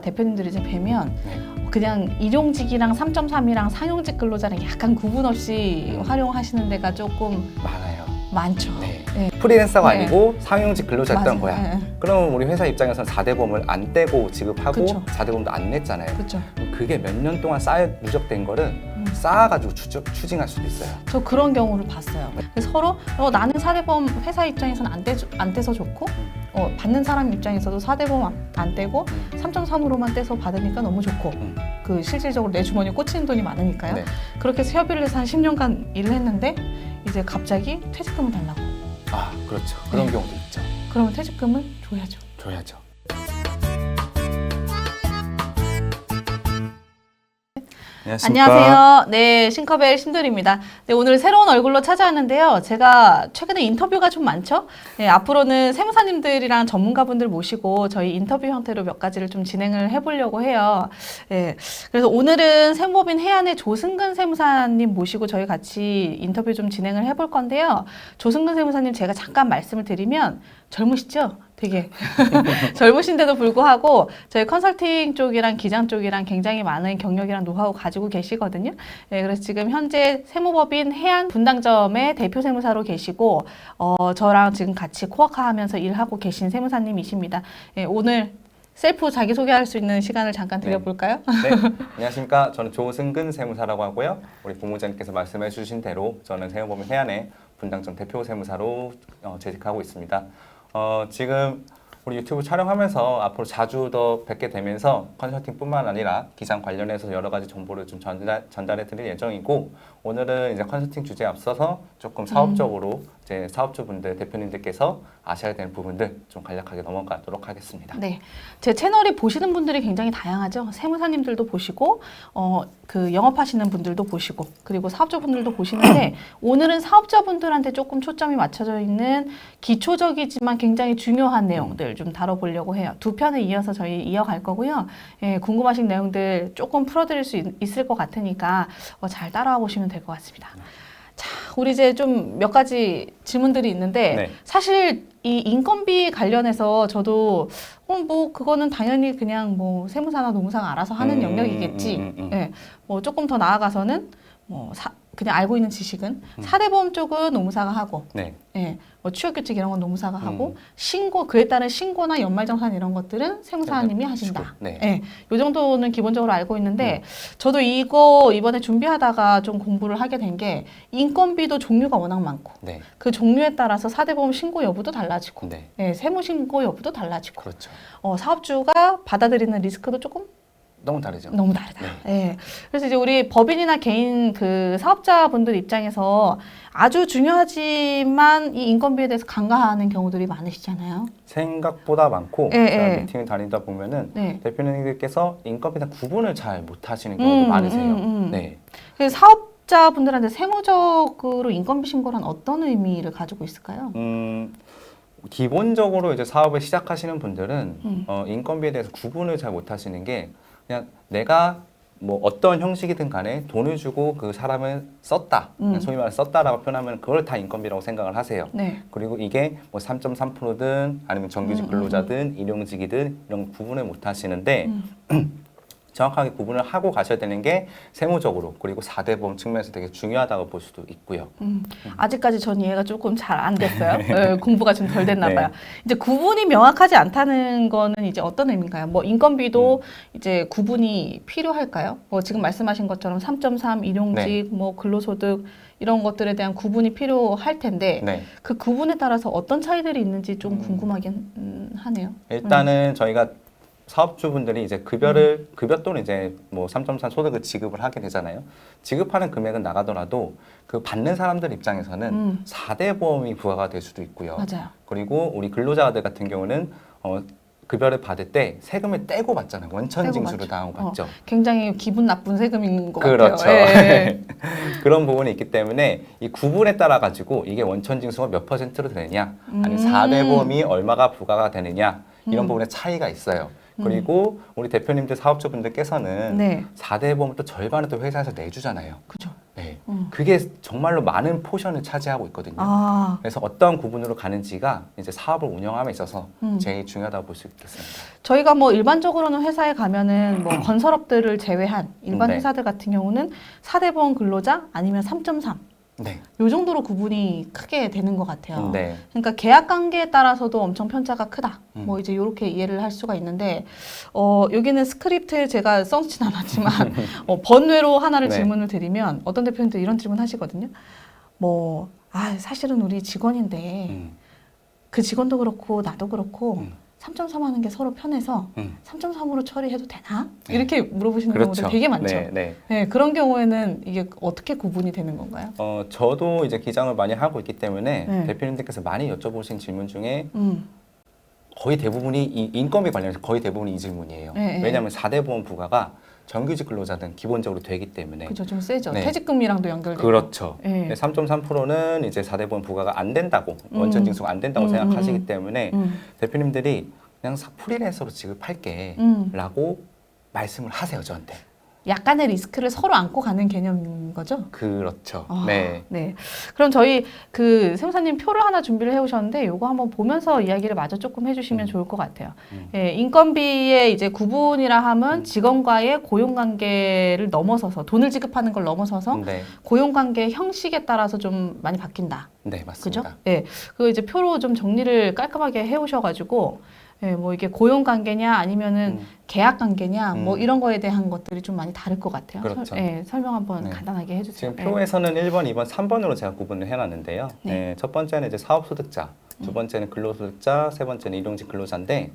대표님들이 이제 뵈면 네. 그냥 일용직이랑 3.3이랑 상용직 근로자랑 약간 구분 없이 활용하시는 데가 조금 많아요. 많죠. 네. 네. 프리랜서가 네. 아니고 상용직 근로자였던 맞아요. 거야. 네. 그럼 우리 회사 입장에서는 4대 보험을 안 떼고 지급하고 그쵸. 4대 보험도 안 냈잖아요. 그렇죠. 그럼 그게 몇 년 동안 쌓여 누적된 거를 쌓아가지고 추징할 수도 있어요. 저 그런 경우를 봤어요. 그래서 서로 나는 4대 보험 회사 입장에서는 안 떼서 좋고 받는 사람 입장에서도 4대 보험 안 떼고 3.3으로만 떼서 받으니까 너무 좋고 그 실질적으로 내 주머니에 꽂히는 돈이 많으니까요. 네. 그렇게 해서 협의를 해서 한 10년간 일을 했는데 이제 갑자기 퇴직금을 달라고. 아, 그렇죠. 그런 네. 경우도 있죠. 그러면 퇴직금을 줘야죠. 줘야죠. 안녕하세요. 네, 싱커벨 신돌입니다. 네, 오늘 새로운 얼굴로 찾아왔는데요. 제가 최근에 인터뷰가 좀 많죠? 네, 앞으로는 세무사님들이랑 전문가분들 모시고 저희 인터뷰 형태로 몇 가지를 좀 진행을 해보려고 해요. 네, 그래서 오늘은 세무법인 해안의 조승근 세무사님 모시고 저희 같이 인터뷰 좀 진행을 해볼 건데요. 조승근 세무사님 제가 잠깐 말씀을 드리면 젊으시죠? 되게 젊으신데도 불구하고 저희 컨설팅 쪽이랑 기장 쪽이랑 굉장히 많은 경력이랑 노하우 가지고 계시거든요. 네, 그래서 지금 현재 세무법인 해안 분당점의 대표 세무사로 계시고 저랑 지금 같이 코워크하면서 일하고 계신 세무사님이십니다. 네, 오늘 셀프 자기소개할 수 있는 시간을 잠깐 드려볼까요? 네, 안녕하십니까. 저는 조승근 세무사라고 하고요. 우리 본부장님께서 말씀해 주신 대로 저는 세무법인 해안의 분당점 대표 세무사로 재직하고 있습니다. 지금 우리 유튜브 촬영하면서 앞으로 자주 더 뵙게 되면서 컨설팅뿐만 아니라 기장 관련해서 여러 가지 정보를 좀 전달해 드릴 예정이고, 오늘은 이제 컨설팅 주제에 앞서서 조금 사업적으로 이제 사업주분들, 대표님들께서 아셔야 되는 부분들 좀 간략하게 넘어가도록 하겠습니다. 네, 제 채널이 보시는 분들이 굉장히 다양하죠. 세무사님들도 보시고, 그 영업하시는 분들도 보시고, 그리고 사업자분들도 보시는데 오늘은 사업자분들한테 조금 초점이 맞춰져 있는 기초적이지만 굉장히 중요한 내용들 좀 다뤄보려고 해요. 두 편에 이어서 저희 이어갈 거고요. 예, 궁금하신 내용들 조금 풀어드릴 수 있을 것 같으니까 잘 따라와 보시면 될 것 같습니다. 자, 우리 이제 좀 몇 가지 질문들이 있는데 네. 사실 이 인건비 관련해서 저도 뭐 그거는 당연히 그냥 뭐 세무사나 노무사가 알아서 하는 영역이겠지. 예, 뭐 조금 더 나아가서는 뭐 그냥 알고 있는 지식은 4대 보험 쪽은 노무사가 하고, 네. 예, 뭐 취업규칙 이런 건 노무사가 하고, 신고 그에 따른 신고나 연말정산 이런 것들은 세무사님이 하신다. 네. 예, 요 정도는 기본적으로 알고 있는데 저도 이거 이번에 준비하다가 좀 공부를 하게 된 게 인건비도 종류가 워낙 많고 네. 그 종류에 따라서 4대 보험 신고 여부도 달라지고, 네. 예, 세무 신고 여부도 달라지고, 그렇죠. 사업주가 받아들이는 리스크도 조금 너무 다르죠. 너무 다르다. 예. 그래서 이제 우리 법인이나 개인 그 사업자분들 입장에서 아주 중요하지만 이 인건비에 대해서 간과하는 경우들이 많으시잖아요. 생각보다 많고 예, 제가 예. 미팅을 다니다 보면은 네. 대표님들께서 인건비나 구분을 잘 못하시는 경우도 많으세요. 네. 그래서 사업자분들한테 세무적으로 인건비 신고란 어떤 의미를 가지고 있을까요? 기본적으로 이제 사업을 시작하시는 분들은 인건비에 대해서 구분을 잘 못하시는 게, 그냥 내가 뭐 어떤 형식이든 간에 돈을 주고 그 사람을 썼다, 소위 말해 썼다라고 표현하면 그걸 다 인건비라고 생각을 하세요. 네. 그리고 이게 뭐 3.3%든 아니면 정규직 근로자든 일용직이든 이런 구분을 못 하시는데 정확하게 구분을 하고 가셔야 되는 게 세무적으로, 그리고 4대 보험 측면에서 되게 중요하다고 볼 수도 있고요. 아직까지 전 이해가 조금 잘 안 됐어요. 예, 공부가 좀 덜 됐나 네. 봐요. 이제 구분이 명확하지 않다는 거는 이제 어떤 의미인가요? 뭐 인건비도 이제 구분이 필요할까요? 뭐 지금 말씀하신 것처럼 3.3 일용직, 뭐 근로소득 이런 것들에 대한 구분이 필요할 텐데 네. 그 구분에 따라서 어떤 차이들이 있는지 좀 궁금하긴 하네요. 일단은 저희가 사업주분들이 이제 급여 또는 이제 뭐 3.3 소득을 지급을 하게 되잖아요. 지급하는 금액은 나가더라도 그 받는 사람들 입장에서는 4대 보험이 부과가 될 수도 있고요. 맞아요. 그리고 우리 근로자들 같은 경우는 급여를 받을 때 세금을 떼고 받잖아요. 원천 징수를 당하고 받죠. 굉장히 기분 나쁜 세금인 것 그렇죠. 같아요. 예. 그런 부분이 있기 때문에 이 구분에 따라 가지고 이게 원천 징수가 몇 %로 되느냐, 아니면 4대 보험이 얼마가 부과가 되느냐, 이런 부분에 차이가 있어요. 그리고 우리 대표님들 사업주분들께서는 네. 4대 보험을 또 절반을 또 회사에서 내주잖아요. 그죠. 네. 그게 정말로 많은 포션을 차지하고 있거든요. 아, 그래서 어떤 구분으로 가는지가 이제 사업을 운영함에 있어서 제일 중요하다고 볼 수 있겠습니다. 저희가 뭐 일반적으로는 회사에 가면은 뭐 건설업들을 제외한 일반 네. 회사들 같은 경우는 4대 보험 근로자 아니면 3.3. 네. 요 정도로 구분이 크게 되는 것 같아요. 네. 그러니까 계약 관계에 따라서도 엄청 편차가 크다. 음. 뭐 이제 이렇게 이해를 할 수가 있는데, 여기는 스크립트에 제가 써놓진 않았지만, 번외로 하나를 네. 질문을 드리면, 어떤 대표님도 이런 질문 하시거든요. 뭐, 사실은 우리 직원인데, 음. 그 직원도 그렇고, 나도 그렇고, 음. 3.3 하는 게 서로 편해서, 3.3으로 처리해도 되나? 네. 이렇게 물어보시는 그렇죠. 경우도 되게 많죠. 네. 네. 네, 그런 경우에는 이게 어떻게 구분이 되는 건가요? 저도 이제 기장을 많이 하고 있기 때문에 네. 대표님들께서 많이 여쭤보신 질문 중에 음, 거의 대부분이 이 인건비 관련해서 거의 대부분이 이 질문이에요. 네, 네. 왜냐하면 4대 보험 부가가 정규직 근로자든 기본적으로 되기 때문에. 그죠, 좀 세죠. 네. 퇴직금이랑도 연결되고. 그렇죠. 네. 3.3%는 이제 4대 보험 부가가 안 된다고 원천 징수가 안 된다고 생각하시기 때문에 대표님들이 그냥 프리랜서로 지급할게 라고 말씀을 하세요, 저한테. 약간의 리스크를 서로 안고 가는 개념인 거죠? 그렇죠. 아, 네. 네. 그럼 저희 그 세무사님 표를 하나 준비를 해오셨는데 요거 한번 보면서 이야기를 마저 조금 해주시면 좋을 것 같아요. 예, 인건비의 이제 구분이라 하면 직원과의 고용관계를 넘어서서 돈을 지급하는 걸 넘어서서 네. 고용관계 형식에 따라서 좀 많이 바뀐다. 네, 그죠? 맞습니다. 예. 그 이제 표로 좀 정리를 깔끔하게 해오셔가지고, 예, 뭐 이게 고용 관계냐 아니면은 계약 관계냐 뭐 이런 거에 대한 것들이 좀 많이 다를 것 같아요. 그렇죠. 설명 한번 네. 간단하게 해주세요. 지금 표에서는 1번, 2번, 3번으로 제가 구분을 해놨는데요. 네. 네, 첫 번째는 이제 사업소득자, 두 번째는 근로소득자, 세 번째는 일용직 근로자인데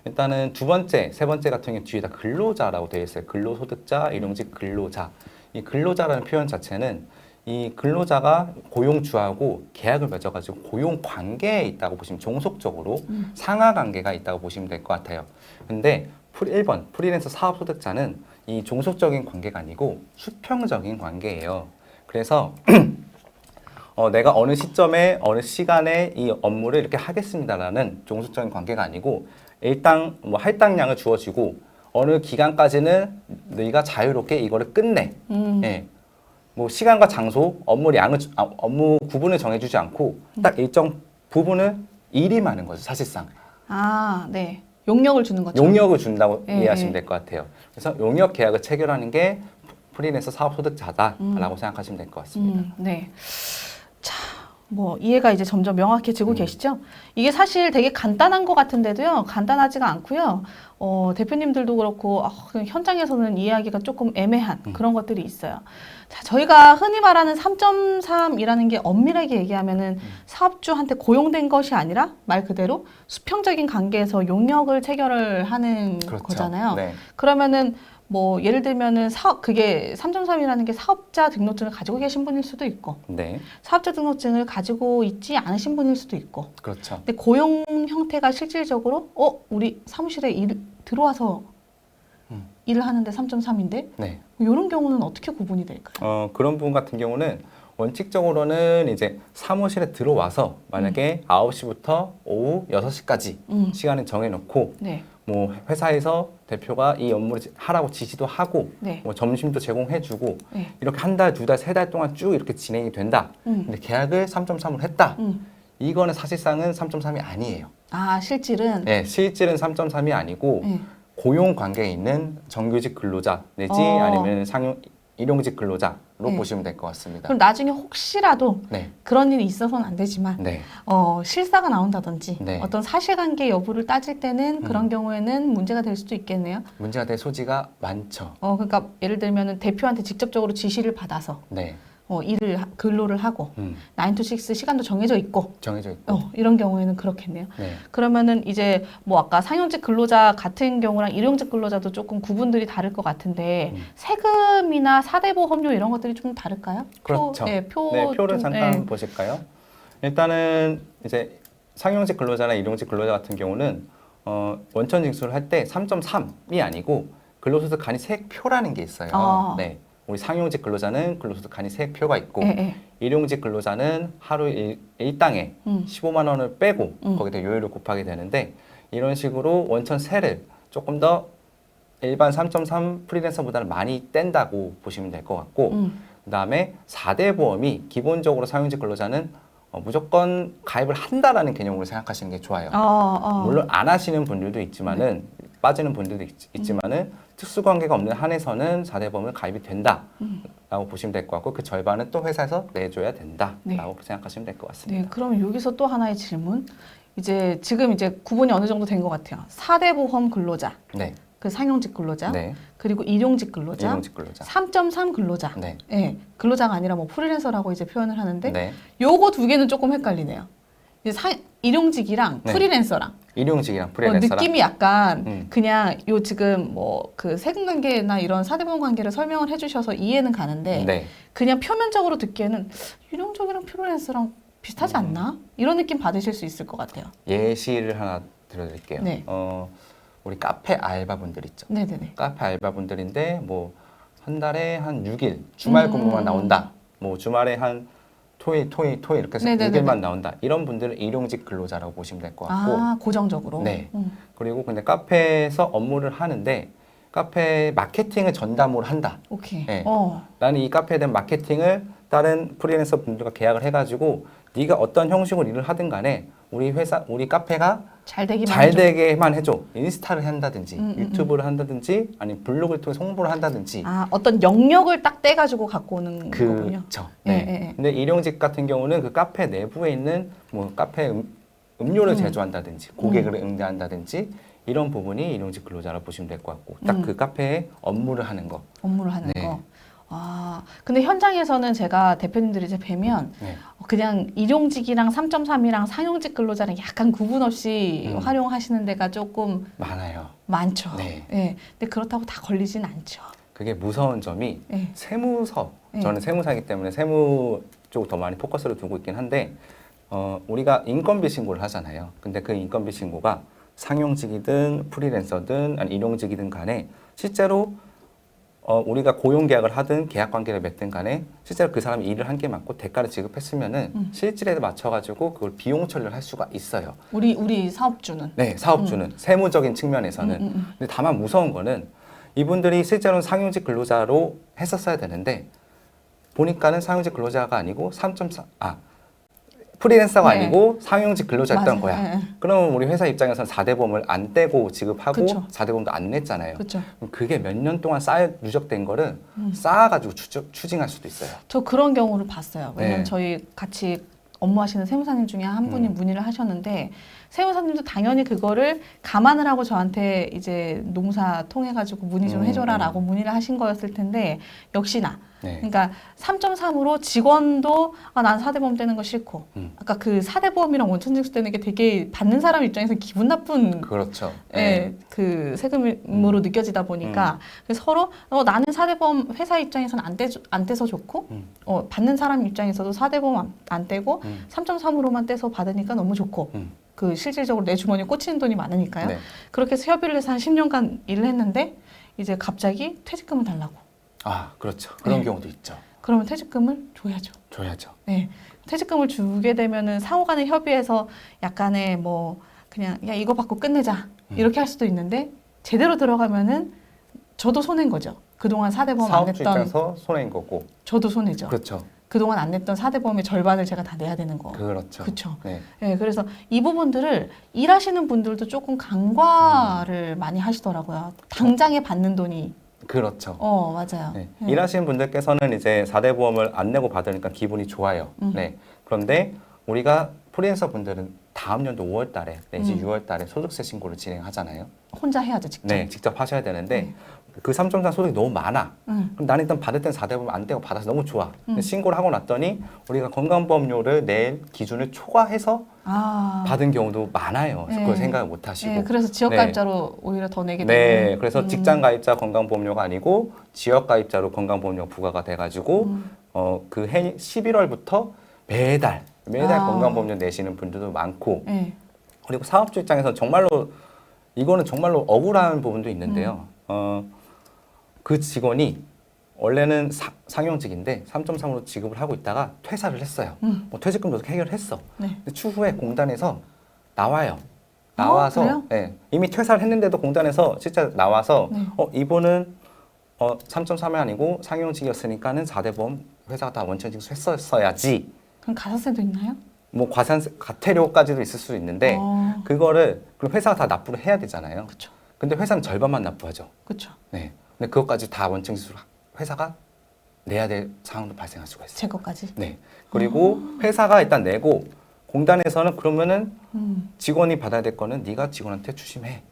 일단은 두 번째, 세 번째 같은 경우 뒤에다 근로자라고 되어 있어요. 근로소득자, 일용직 근로자. 이 근로자라는 표현 자체는 이 근로자가 고용주하고 계약을 맺어가지고 고용 관계에 있다고 보시면 종속적으로 상하 관계가 있다고 보시면 될 것 같아요. 근데 1번 프리랜서 사업소득자는 이 종속적인 관계가 아니고 수평적인 관계예요. 그래서 내가 어느 시점에 어느 시간에 이 업무를 이렇게 하겠습니다라는 종속적인 관계가 아니고 일당 뭐 할당량을 주어지고 어느 기간까지는 네가 자유롭게 이거를 끝내. 예. 뭐 시간과 장소, 업무 구분을 정해주지 않고 딱 일정 부분을 일임하는 거죠, 사실상. 네. 용역을 주는 거죠. 용역을 준다고 예, 이해하시면 예. 될 것 같아요. 그래서 용역 계약을 체결하는 게 프리랜서 사업소득자다라고 생각하시면 될 것 같습니다. 네. 자, 뭐 이해가 이제 점점 명확해지고 계시죠? 이게 사실 되게 간단한 것 같은데도요, 간단하지가 않고요. 대표님들도 그렇고 그냥 현장에서는 이해하기가 조금 애매한 그런 것들이 있어요. 자, 저희가 흔히 말하는 3.3이라는 게 엄밀하게 얘기하면은 사업주한테 고용된 것이 아니라 말 그대로 수평적인 관계에서 용역을 체결을 하는 그렇죠. 거잖아요. 네. 그러면은 뭐 예를 들면은 그게 3.3이라는 게 사업자 등록증을 가지고 계신 분일 수도 있고 네. 사업자 등록증을 가지고 있지 않으신 분일 수도 있고 그렇죠. 근데 고용 형태가 실질적으로 우리 사무실에 들어와서 일을 하는데 3.3인데 네. 이런 경우는 어떻게 구분이 될까요? 그런 부분 같은 경우는 원칙적으로는 이제 사무실에 들어와서 만약에 9시부터 오후 6시까지 시간을 정해놓고 네. 뭐 회사에서 대표가 이 업무를 하라고 지시도 하고 네. 뭐 점심도 제공해주고 네. 이렇게 한 달, 두 달, 세 달 동안 쭉 이렇게 진행이 된다. 근데 계약을 3.3으로 했다. 이거는 사실상은 3.3이 아니에요. 실질은 네, 실질은 3.3이 아니고 네. 고용 관계에 있는 정규직 근로자 내지 아니면 일용직 근로자로 네. 보시면 될 것 같습니다. 그럼 나중에 혹시라도 네, 그런 일이 있어서는 안 되지만 네, 실사가 나온다든지 네. 어떤 사실관계 여부를 따질 때는 그런 경우에는 문제가 될 수도 있겠네요. 문제가 될 소지가 많죠. 그러니까 예를 들면은 대표한테 직접적으로 지시를 받아서 네, 근로를 하고 9 to 6 시간도 정해져 있고 정해져 있고. 이런 경우에는 그렇겠네요. 네, 그러면은 이제 뭐 아까 상용직 근로자 같은 경우랑 일용직 근로자도 조금 구분들이 다를 것 같은데 세금이나 4대 보험료 이런 것들이 좀 다를까요? 그렇죠. 좀, 표를 잠깐 보실까요? 일단은 이제 상용직 근로자나 일용직 근로자 같은 경우는 원천 징수를 할 때 3.3이 아니고 근로소득 간이 세액표라는 게 있어요. 네. 우리 상용직 근로자는 근로소득 간이 세액표가 있고 일용직 근로자는 하루 일당에 15만 원을 빼고 거기다 요율을 곱하게 되는데 이런 식으로 원천세를 조금 더 일반 3.3 프리랜서보다는 많이 뗀다고 보시면 될 것 같고 그다음에 4대 보험이 기본적으로 상용직 근로자는 무조건 가입을 한다라는 개념으로 생각하시는 게 좋아요. 물론 안 하시는 분들도 있지만은 빠지는 분들도 있지만은 특수관계가 없는 한에서는 4대 보험을 가입이 된다라고 보시면 될 것 같고 그 절반은 또 회사에서 내줘야 된다라고 생각하시면 될 것 같습니다. 네, 그럼 여기서 또 하나의 질문. 지금 구분이 어느 정도 된 것 같아요. 4대 보험 근로자, 네. 그 상용직 근로자, 네. 그리고 일용직 근로자, 일용직 근로자. 3.3 근로자. 네. 네, 근로자가 아니라 뭐 프리랜서라고 이제 표현을 하는데 네. 요거 두 개는 조금 헷갈리네요. 일용직이랑 네. 프리랜서랑 일용직이랑 프리랜서랑 느낌이 약간 그냥 요 지금 뭐 그 세금 관계나 이런 4대 보험 관계를 설명을 해주셔서 이해는 가는데 네. 그냥 표면적으로 듣기에는 일용직이랑 프리랜서랑 비슷하지 않나? 이런 느낌 받으실 수 있을 것 같아요. 예시를 하나 들어드릴게요. 네. 우리 카페 알바분들 있죠. 네네네. 카페 알바분들인데 뭐 한 달에 한 6일 주말 근무만 나온다. 뭐 주말에 한 토일 이렇게 해서 네네네네. 6일만 나온다. 이런 분들은 일용직 근로자라고 보시면 될 것 같고 고정적으로. 네. 그리고 근데 카페에서 업무를 하는데 카페 마케팅을 전담으로 한다. 오케이. 네. 나는 이 카페에 대한 마케팅을 다른 프리랜서 분들과 계약을 해가지고 네가 어떤 형식으로 일을 하든 간에 우리 카페가 잘 잘 되게만 해줘. 인스타를 한다든지 유튜브를 한다든지 아니면 블로그를 통해서 홍보를 한다든지 어떤 영역을 딱 떼가지고 갖고 오는 거군요. 그렇죠. 네. 근데 일용직 같은 경우는 그 카페 내부에 있는 뭐 카페 음료를 제조한다든지 고객을 응대한다든지 이런 부분이 일용직 근로자라고 보시면 될 것 같고 딱 그 카페에 업무를 하는 거. 업무를 하는 네. 거. 근데 현장에서는 제가 대표님들이 이제 뵈면 그냥 일용직이랑 3.3이랑 상용직 근로자랑 약간 구분 없이 활용하시는 데가 조금 많죠. 네. 네. 근데 그렇다고 다 걸리진 않죠. 그게 무서운 점이 네. 세무서. 네. 저는 세무사이기 때문에 세무 쪽 더 많이 포커스를 두고 있긴 한데 우리가 인건비 신고를 하잖아요. 근데 그 인건비 신고가 상용직이든 프리랜서든 아니 일용직이든 간에 실제로 우리가 고용계약을 하든 계약관계를 맺든 간에 실제로 그 사람이 일을 한 게 맞고 대가를 지급했으면은 실질에 맞춰가지고 그걸 비용 처리를 할 수가 있어요. 우리 사업주는. 네, 사업주는 세무적인 측면에서는. 근데 다만 무서운 거는 이분들이 실제로는 상용직 근로자로 했었어야 되는데 보니까는 상용직 근로자가 아니고 프리랜서가 네. 아니고 상용직 근로자였던 맞아요. 거야. 네. 그러면 우리 회사 입장에서는 4대 보험을 안 떼고 지급하고 그쵸. 4대 보험도 안 냈잖아요. 그렇죠. 그럼 그게 몇 년 동안 누적된 거를 쌓아가지고 추징할 수도 있어요. 저 그런 경우를 봤어요. 왜냐면 네. 저희 같이 업무하시는 세무사님 중에 한 분이 문의를 하셨는데 세무사님도 당연히 그거를 감안을 하고 저한테 이제 농사 통해 가지고 문의 좀 해줘라라고 문의를 하신 거였을 텐데 역시나 네. 그러니까 3.3으로 직원도 난 4대 보험 떼는 거 싫고 아까 그 4대 보험이랑 원천징수 떼는 게 되게 받는 사람 입장에서 기분 나쁜 그렇죠. 예, 그 세금으로 느껴지다 보니까 그래서 서로 나는 4대 보험 회사 입장에서는 안 떼서 좋고 받는 사람 입장에서도 4대 보험 안 떼고 3.3으로만 떼서 받으니까 너무 좋고 그 실질적으로 내 주머니에 꽂히는 돈이 많으니까요. 네. 그렇게 해서 협의를 해서 한 10년간 일을 했는데 이제 갑자기 퇴직금을 달라고. 그렇죠. 그런 네. 경우도 있죠. 그러면 퇴직금을 줘야죠. 줘야죠. 네. 퇴직금을 주게 되면은 상호 간에 협의해서 약간의 뭐 그냥 야 이거 받고 끝내자 이렇게 할 수도 있는데 제대로 들어가면은 저도 손해인 거죠. 그동안 4대 보험 안 사업주 냈던 입장에서 손해인 거고. 저도 손해죠. 그렇죠. 그동안 안 냈던 4대 보험의 절반을 제가 다 내야 되는 거. 그렇죠. 그렇죠. 네. 네, 그래서 이 부분들을 일하시는 분들도 조금 간과를 많이 하시더라고요. 당장에 받는 돈이. 그렇죠. 맞아요. 네. 네. 일하시는 분들께서는 이제 4대 보험을 안 내고 받으니까 기분이 좋아요. 네. 그런데 우리가 프리랜서 분들은 다음 연도 5월 달에 내지 6월 달에 소득세 신고를 진행하잖아요. 혼자 해야죠, 직접. 네, 직접 하셔야 되는데 그 3.3 소득이 너무 많아. 그럼 나는 일단 받을 땐 4대 보험 안 떼고 받아서 너무 좋아. 근데 신고를 하고 났더니 우리가 건강보험료를 낼 기준을 초과해서 받은 경우도 많아요. 네. 그걸 생각을 못 하시고. 네, 그래서 지역가입자로 오히려 더 내게 되는. 네, 그래서 직장가입자 건강보험료가 아니고 지역가입자로 건강보험료 부과가 돼가지고 그 해 11월부터 매달 건강보험료 내시는 분들도 많고 네. 그리고 사업주 입장에서 이거는 정말로 억울한 부분도 있는데요. 그 직원이 원래는 상용직인데 3.3으로 지급을 하고 있다가 퇴사를 했어요. 뭐 퇴직금도 해결했어. 네. 근데 추후에 공단에서 나와요. 나와서 그래요? 네, 이미 퇴사를 했는데도 공단에서 실제 나와서 네. 이분은 3.3이 아니고 상용직이었으니까는 4대 보험 회사가 다 원천 징수했었어야지. 그럼 가산세도 있나요? 뭐 과태료까지도 있을 수 있는데 그거를 그럼 회사가 다 납부를 해야 되잖아요. 그렇죠. 근데 회사는 절반만 납부하죠. 그렇죠. 네. 근데 그것까지 다 원천 징수 회사가 내야 될 상황도 발생할 수가 있어요. 제 것까지. 네. 그리고 회사가 일단 내고 공단에서는 그러면은 음. 직원이 받아야 될 거는 네가 직원한테 추심해.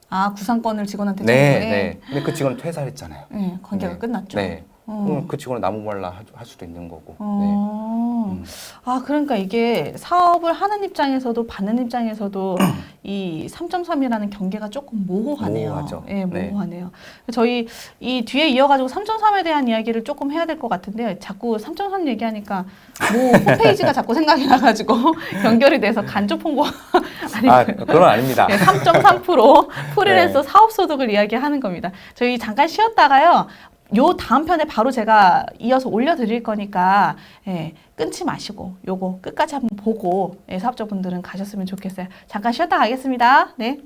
아, 구상권을 직원한테 네, 주는 거에? 네. 근데 그 직원은 퇴사를 했잖아요. 네, 관계가 네. 끝났죠. 네. 그럼 그 직원은 나무말라 할 수도 있는 거고. 네. 아, 그러니까 이게 사업을 하는 입장에서도 받는 입장에서도 이 3.3이라는 경계가 조금 모호하네요. 모호하죠. 예, 네. 모호하네요. 저희 이 뒤에 이어가지고 3.3에 대한 이야기를 조금 해야 될 것 같은데 자꾸 3.3 얘기하니까 뭐 홈페이지가 자꾸 생각이 나가지고 연결이 돼서 간접 홍보 아니 아, 그건 아닙니다. 네, 3.3% 프리랜서 네. 사업소득을 이야기하는 겁니다. 저희 잠깐 쉬었다가요. 요 다음 편에 바로 제가 이어서 올려드릴 거니까 예, 끊지 마시고 요거 끝까지 한번 보고 예, 사업자분들은 가셨으면 좋겠어요. 잠깐 쉬었다 가겠습니다. 네.